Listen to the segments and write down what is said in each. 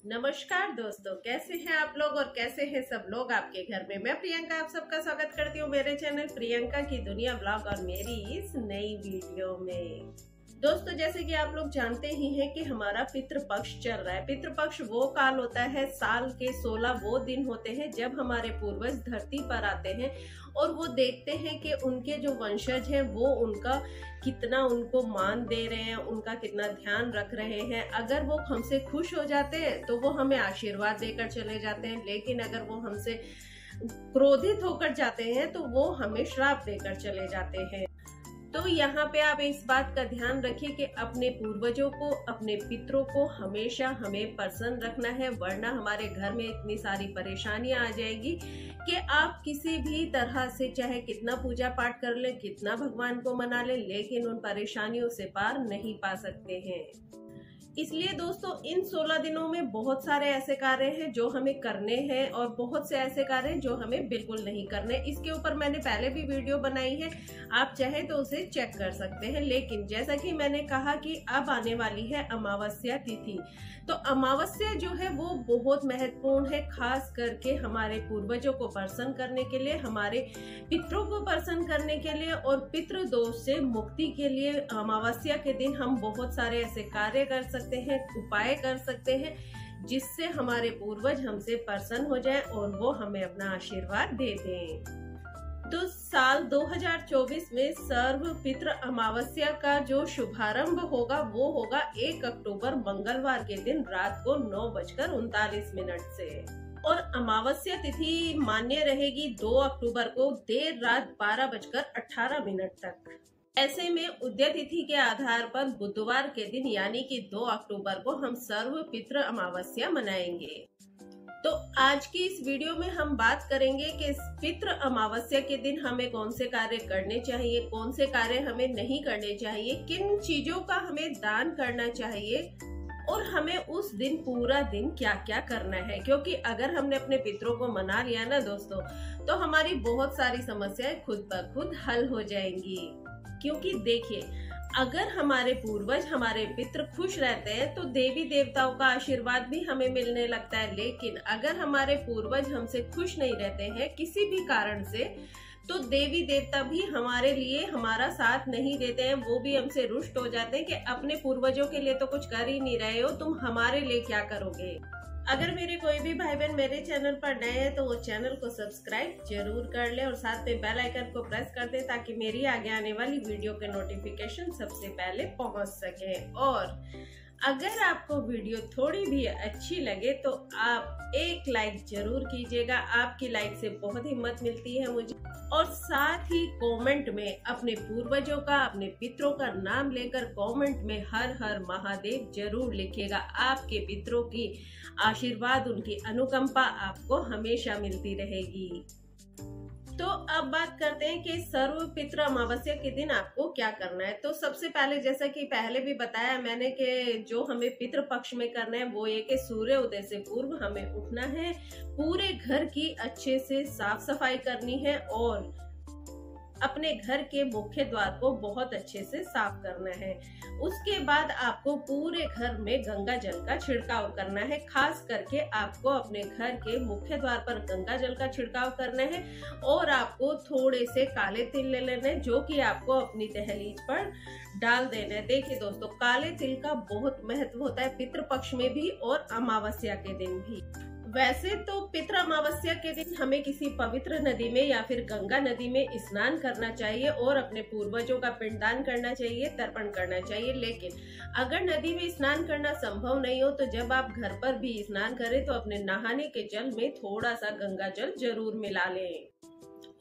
नमस्कार दोस्तों, कैसे हैं आप लोग और कैसे हैं सब लोग आपके घर में। मैं प्रियंका आप सबका स्वागत करती हूँ मेरे चैनल प्रियंका की दुनिया ब्लॉग और मेरी इस नई वीडियो में। दोस्तों, जैसे कि आप लोग जानते ही हैं कि हमारा पितृपक्ष चल रहा है। पितृपक्ष वो काल होता है, साल के 16 वो दिन होते हैं जब हमारे पूर्वज धरती पर आते हैं और वो देखते हैं कि उनके जो वंशज हैं वो उनका कितना उनको मान दे रहे हैं, उनका कितना ध्यान रख रहे हैं। अगर वो हमसे खुश हो जाते हैं तो वो हमें आशीर्वाद देकर चले जाते हैं, लेकिन अगर वो हमसे क्रोधित होकर जाते हैं तो वो हमें श्राप देकर चले जाते हैं। तो यहाँ पे आप इस बात का ध्यान रखिए कि अपने पूर्वजों को, अपने पितरों को हमेशा हमें प्रसन्न रखना है, वरना हमारे घर में इतनी सारी परेशानियां आ जाएगी कि आप किसी भी तरह से चाहे कितना पूजा पाठ कर ले, कितना भगवान को मना ले, लेकिन उन परेशानियों से पार नहीं पा सकते हैं। इसलिए दोस्तों, इन 16 दिनों में बहुत सारे ऐसे कार्य हैं जो हमें करने हैं और बहुत से ऐसे कार्य हैं जो हमें बिल्कुल नहीं करने। इसके ऊपर मैंने पहले भी वीडियो बनाई है, आप चाहे तो उसे चेक कर सकते हैं। लेकिन जैसा कि मैंने कहा कि अब आने वाली है अमावस्या तिथि, तो अमावस्या जो है वो बहुत महत्वपूर्ण है, खास करके हमारे पूर्वजों को प्रसन्न करने के लिए, हमारे पितरों को प्रसन्न करने के लिए और पितृ दोष से मुक्ति के लिए। अमावस्या के दिन हम बहुत सारे ऐसे कार्य कर सकते हैं, उपाय कर सकते हैं, जिससे हमारे पूर्वज हमसे प्रसन्न हो जाएं और वो हमें अपना आशीर्वाद दे दें। तो साल 2024 में सर्व पितृ अमावस्या का जो शुभारंभ होगा वो होगा 1 अक्टूबर मंगलवार के दिन रात को 9:39 से, और अमावस्या तिथि मान्य रहेगी 2 अक्टूबर को देर रात 12:18 तक। ऐसे में उदय तिथि के आधार पर बुधवार के दिन यानी कि 2 अक्टूबर को हम सर्व पितृ अमावस्या मनाएंगे। तो आज की इस वीडियो में हम बात करेंगे कि पितृ अमावस्या के दिन हमें कौन से कार्य करने चाहिए, कौन से कार्य हमें नहीं करने चाहिए, किन चीजों का हमें दान करना चाहिए और हमें उस दिन पूरा दिन क्या क्या करना है। क्योंकि अगर हमने अपने पितरों को मना लिया ना दोस्तों, तो हमारी बहुत सारी समस्याएं खुद ब खुद हल हो जाएंगी। क्योंकि देखिए, अगर हमारे पूर्वज, हमारे पितृ खुश रहते हैं तो देवी देवताओं का आशीर्वाद भी हमें मिलने लगता है। लेकिन अगर हमारे पूर्वज हमसे खुश नहीं रहते हैं किसी भी कारण से, तो देवी देवता भी हमारे लिए हमारा साथ नहीं देते हैं। वो भी हमसे रुष्ट हो जाते हैं कि अपने पूर्वजों के लिए तो कुछ कर ही नहीं रहे हो, तुम हमारे लिए क्या करोगे। अगर मेरे कोई भी भाई बहन मेरे चैनल पर नए हैं तो वो चैनल को सब्सक्राइब जरूर कर ले और साथ में बेल आइकन को प्रेस कर दे, ताकि मेरी आगे आने वाली वीडियो के नोटिफिकेशन सबसे पहले पहुंच सके। और अगर आपको वीडियो थोड़ी भी अच्छी लगे तो आप एक लाइक जरूर कीजिएगा, आपकी लाइक से बहुत हिम्मत मिलती है मुझे। और साथ ही कमेंट में अपने पूर्वजों का, अपने पितरों का नाम लेकर कमेंट में हर हर महादेव जरूर लिखिएगा। आपके पितरों की आशीर्वाद, उनकी अनुकंपा आपको हमेशा मिलती रहेगी। तो अब बात करते हैं कि सर्व पितृ अमावस्या के दिन आपको क्या करना है। तो सबसे पहले, जैसा कि पहले भी बताया मैंने कि जो हमें पितृ पक्ष में करना है वो ये कि सूर्य उदय से पूर्व हमें उठना है, पूरे घर की अच्छे से साफ सफाई करनी है और अपने घर के मुख्य द्वार को बहुत अच्छे से साफ करना है। उसके बाद आपको पूरे घर में गंगा जल का छिड़काव करना है। खास करके आपको अपने घर के मुख्य द्वार पर गंगा जल का छिड़काव करना है और आपको थोड़े से काले तिल ले लेने, जो कि आपको अपनी दहलीज पर डाल देना है। देखिए दोस्तों, काले तिल का बहुत महत्व होता है पितृपक्ष में भी और अमावस्या के दिन भी। वैसे तो पितृ अमावस्या के दिन हमें किसी पवित्र नदी में या फिर गंगा नदी में स्नान करना चाहिए और अपने पूर्वजों का पिंडदान करना चाहिए, तर्पण करना चाहिए। लेकिन अगर नदी में स्नान करना संभव नहीं हो तो जब आप घर पर भी स्नान करें तो अपने नहाने के जल में थोड़ा सा गंगा जल जरूर मिला लें।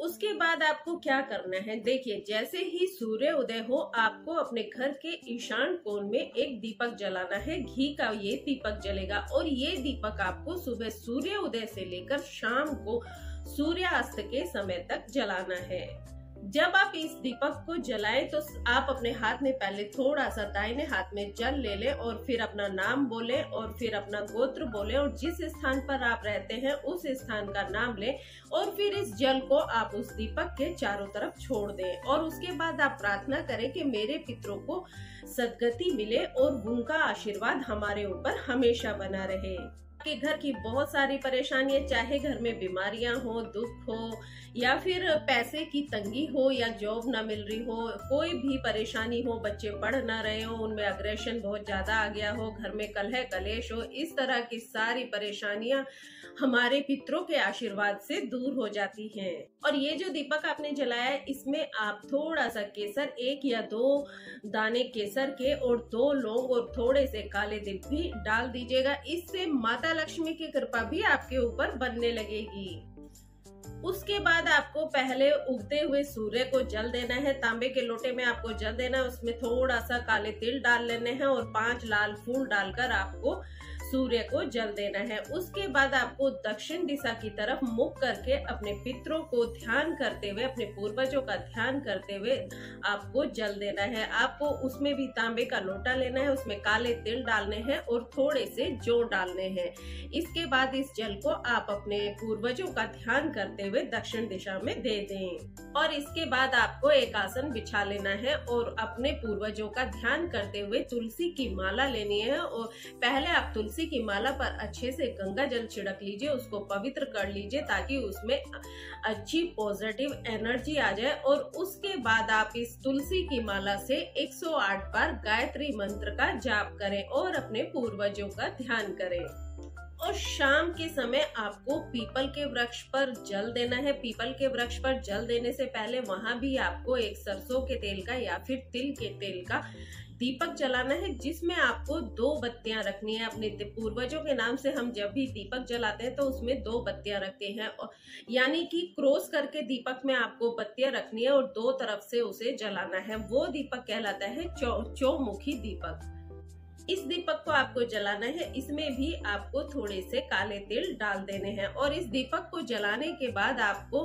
उसके बाद आपको क्या करना है, देखिए, जैसे ही सूर्य उदय हो आपको अपने घर के ईशान कोण में एक दीपक जलाना है। घी का ये दीपक जलेगा और ये दीपक आपको सुबह सूर्य उदय से लेकर शाम को सूर्यास्त के समय तक जलाना है। जब आप इस दीपक को जलाएं तो आप अपने हाथ में पहले थोड़ा सा दाहिने हाथ में जल ले लें और फिर अपना नाम बोलें और फिर अपना गोत्र बोलें और जिस स्थान पर आप रहते हैं उस स्थान का नाम लें और फिर इस जल को आप उस दीपक के चारों तरफ छोड़ दें। और उसके बाद आप प्रार्थना करें कि मेरे पितरों को सद्गति मिले और उनका आशीर्वाद हमारे ऊपर हमेशा बना रहे। आपके घर की बहुत सारी परेशानियां, चाहे घर में बीमारियां हो, दुख हो, या फिर पैसे की तंगी हो, या जॉब ना मिल रही हो, कोई भी परेशानी हो, बच्चे पढ़ ना रहे हो, उनमें अग्रेशन बहुत ज्यादा आ गया हो, घर में कलह कलेश हो, इस तरह की सारी परेशानियां हमारे पितरों के आशीर्वाद से दूर हो जाती हैं। और ये जो दीपक आपने जलाया है, इसमें आप थोड़ा सा केसर, 1 या 2 दाने केसर के और 2 लौंग और थोड़े से काले तिल भी डाल दीजिएगा। इससे माता लक्ष्मी की कृपा भी आपके ऊपर बनने लगेगी। उसके बाद आपको पहले उगते हुए सूर्य को जल देना है। तांबे के लोटे में आपको जल देना है, उसमें थोड़ा सा काले तिल डाल लेने हैं और 5 लाल फूल डालकर आपको सूर्य को जल देना है। उसके बाद आपको दक्षिण दिशा की तरफ मुख करके अपने पितरों को ध्यान करते हुए, अपने पूर्वजों का ध्यान करते हुए आपको जल देना है। आपको उसमें भी तांबे का लोटा लेना है, उसमें काले तिल डालने हैं और थोड़े से जौ डालने हैं। इसके बाद इस जल को आप अपने पूर्वजों का ध्यान करते हुए दक्षिण दिशा में दे दें। और इसके बाद आपको एक आसन बिछा लेना है और अपने पूर्वजों का ध्यान करते हुए तुलसी की माला लेनी है। और पहले आप तुलसी की माला पर अच्छे से गंगा जल छिड़क लीजिए, उसको पवित्र कर लीजिए ताकि उसमें अच्छी पॉजिटिव एनर्जी आ जाए। और उसके बाद आप इस तुलसी की माला से 108 बार गायत्री मंत्र का जाप करें और अपने पूर्वजों का ध्यान करें। और शाम के समय आपको पीपल के वृक्ष पर जल देना है। पीपल के वृक्ष पर जल देने से पहले वहां भी आपको एक सरसों के तेल का या फिर तिल के तेल का दीपक जलाना है, जिसमें आपको 2 बत्तियां रखनी है। अपने पूर्वजों के नाम से हम जब भी दीपक जलाते हैं तो उसमें 2 बत्तियां रखते हैं, यानी कि क्रॉस करके दीपक में आपको बत्तियां रखनी है और 2 तरफ से उसे जलाना है। वो दीपक कहलाता है चौमुखी दीपक। इस दीपक को आपको जलाना है। इसमें भी आपको थोड़े से काले तिल डाल देने हैं। और इस दीपक को जलाने के बाद आपको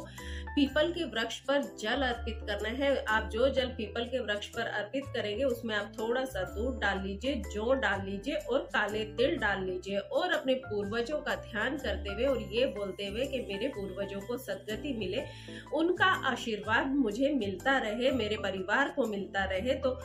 पीपल के वृक्ष पर जल अर्पित करना है। आप जो जल पीपल के वृक्ष पर अर्पित करेंगे उसमें आप थोड़ा सा दूध डाल लीजिए, जौ डाल लीजिए और काले तिल डाल लीजिए और अपने पूर्वजों का ध्यान करते हुए और ये बोलते हुए कि मेरे पूर्वजों को सद्गति मिले, उनका आशीर्वाद मुझे मिलता रहे, मेरे परिवार को मिलता रहे, तो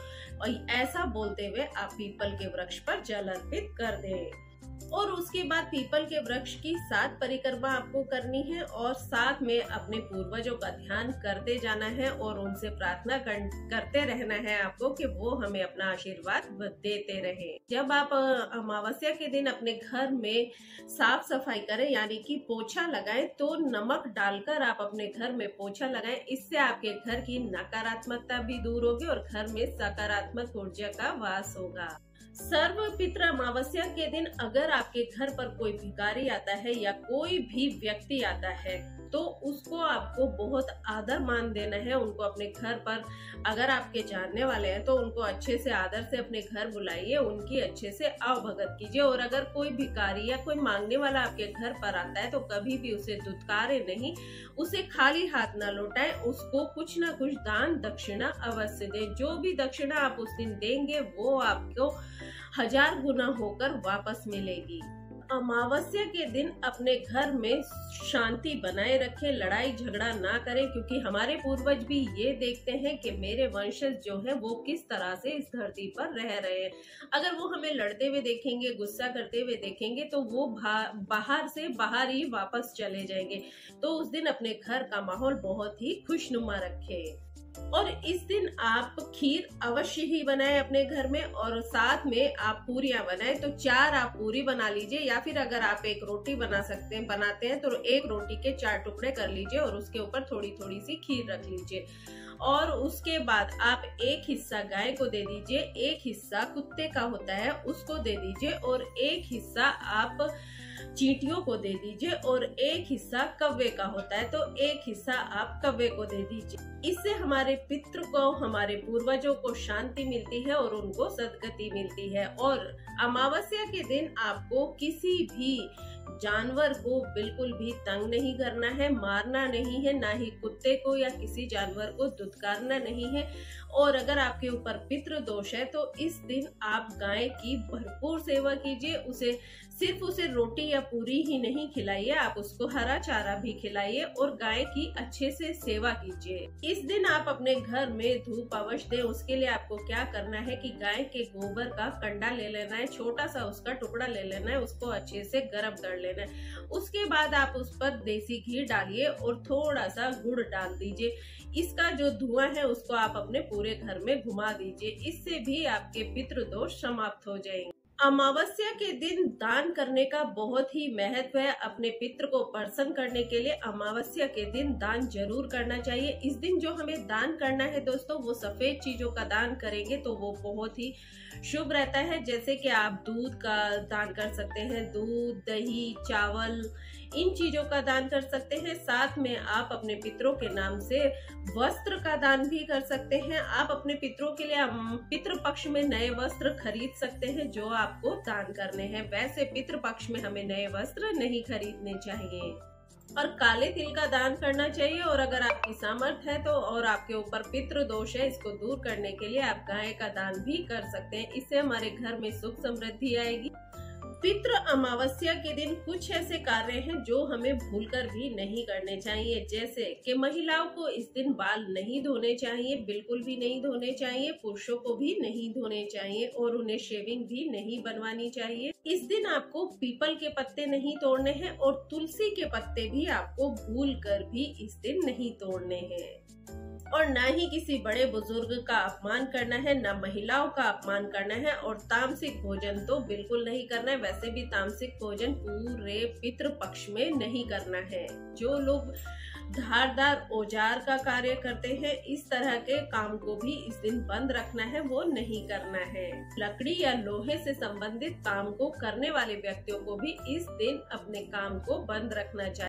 ऐसा बोलते हुए आप पीपल के वृक्ष पर जल अर्पित कर दें। और उसके बाद पीपल के वृक्ष की 7 परिक्रमा आपको करनी है और साथ में अपने पूर्वजों का ध्यान करते जाना है और उनसे प्रार्थना करते रहना है आपको कि वो हमें अपना आशीर्वाद देते रहे। जब आप अमावस्या के दिन अपने घर में साफ सफाई करें, यानी कि पोछा लगाएं, तो नमक डालकर आप अपने घर में पोछा लगाएं। इससे आपके घर की नकारात्मकता भी दूर होगी और घर में सकारात्मक ऊर्जा का वास होगा। सर्व पितृ अमावस्या के दिन अगर आपके घर पर कोई भिखारी आता है या कोई भी व्यक्ति आता है तो उसको आपको बहुत आदर मान देना है। उनको अपने घर पर, अगर आपके जानने वाले हैं तो उनको अच्छे से आदर से अपने घर बुलाइए, उनकी अच्छे से आवभगत कीजिए। और अगर कोई भिखारी या कोई मांगने वाला आपके घर पर आता है तो कभी भी उसे दुत्कारे नहीं, उसे खाली हाथ ना लौटाएं, उसको कुछ ना कुछ दान दक्षिणा अवश्य दें। जो भी दक्षिणा आप उस दिन देंगे वो आपको 1000 गुना होकर वापस मिलेगी। अमावस्या के दिन अपने घर में शांति बनाए रखें, लड़ाई झगड़ा ना करें, क्योंकि हमारे पूर्वज भी ये देखते हैं कि मेरे वंशज जो है वो किस तरह से इस धरती पर रह रहे हैं। अगर वो हमें लड़ते हुए देखेंगे, गुस्सा करते हुए देखेंगे तो वो बाहर से बाहर ही वापस चले जाएंगे। तो उस दिन अपने घर का माहौल बहुत ही खुशनुमा रखें। और इस दिन आप खीर अवश्य ही बनाएं अपने घर में और साथ में आप पूरियां बनाएं। तो 4 आप पूरी बना लीजिए, या फिर अगर आप 1 रोटी बनाते हैं तो 1 रोटी के 4 टुकड़े कर लीजिए और उसके ऊपर थोड़ी थोड़ी सी खीर रख लीजिए। और उसके बाद आप 1 हिस्सा गाय को दे दीजिए, 1 हिस्सा कुत्ते का होता है उसको दे दीजिए और 1 हिस्सा आप चींटियों को दे दीजिए और 1 हिस्सा कव्वे का होता है तो 1 हिस्सा आप कव्वे को दे दीजिए। इससे हमारे पितृ को, हमारे पूर्वजों को शांति मिलती है और उनको सद्गति मिलती है। और अमावस्या के दिन आपको किसी भी जानवर को बिल्कुल भी तंग नहीं करना है, मारना नहीं है, ना ही कुत्ते को या किसी जानवर को दुत्कारना नहीं है। और अगर आपके ऊपर पितृ दोष है तो इस दिन आप गाय की भरपूर सेवा कीजिए। सिर्फ उसे रोटी या पूरी ही नहीं खिलाइए, आप उसको हरा चारा भी खिलाइए और गाय की अच्छे से सेवा कीजिए। इस दिन आप अपने घर में धूप अवश्य दें। उसके लिए आपको क्या करना है कि गाय के गोबर का कंडा ले लेना है, छोटा सा उसका टुकड़ा ले लेना है, उसको अच्छे से गर्म कर लेना है। उसके बाद आप उस पर देसी घी डालिए और थोड़ा सा गुड़ डाल दीजिए। इसका जो धुआं है उसको आप अपने पूरे घर में घुमा दीजिए। इससे भी आपके पितृ दोष समाप्त हो जाएंगे। अमावस्या के दिन दान करने का बहुत ही महत्व है। अपने पितृ को प्रसन्न करने के लिए अमावस्या के दिन दान जरूर करना चाहिए। इस दिन जो हमें दान करना है दोस्तों, वो सफेद चीजों का दान करेंगे तो वो बहुत ही शुभ रहता है। जैसे कि आप दूध का दान कर सकते हैं, दूध, दही, चावल, इन चीजों का दान कर सकते हैं। साथ में आप अपने पितरों के नाम से वस्त्र का दान भी कर सकते हैं। आप अपने पितरों के लिए पितृ पक्ष में नए वस्त्र खरीद सकते हैं जो आपको दान करने हैं। वैसे पितृ पक्ष में हमें नए वस्त्र नहीं खरीदने चाहिए और काले तिल का दान करना चाहिए। और अगर आपकी सामर्थ्य है तो और आपके ऊपर पितृ दोष है, इसको दूर करने के लिए आप गाय का दान भी कर सकते हैं। इससे हमारे घर में सुख समृद्धि आएगी। पितृ अमावस्या के दिन कुछ ऐसे कार्य हैं जो हमें भूलकर भी नहीं करने चाहिए। जैसे कि महिलाओं को इस दिन बाल नहीं धोने चाहिए, बिल्कुल भी नहीं धोने चाहिए। पुरुषों को भी नहीं धोने चाहिए और उन्हें शेविंग भी नहीं बनवानी चाहिए। इस दिन आपको पीपल के पत्ते नहीं तोड़ने हैं और तुलसी के पत्ते भी आपको भूलकर भी इस दिन नहीं तोड़ने हैं। और ना ही किसी बड़े बुजुर्ग का अपमान करना है, ना महिलाओं का अपमान करना है। और तामसिक भोजन तो बिल्कुल नहीं करना है। वैसे भी तामसिक भोजन पूरे पितृ पक्ष में नहीं करना है। जो लोग धारदार औजार का कार्य करते हैं, इस तरह के काम को भी इस दिन बंद रखना है, वो नहीं करना है। लकड़ी या लोहे से संबंधित काम को करने वाले व्यक्तियों को भी इस दिन अपने काम को बंद रखना चाहिए।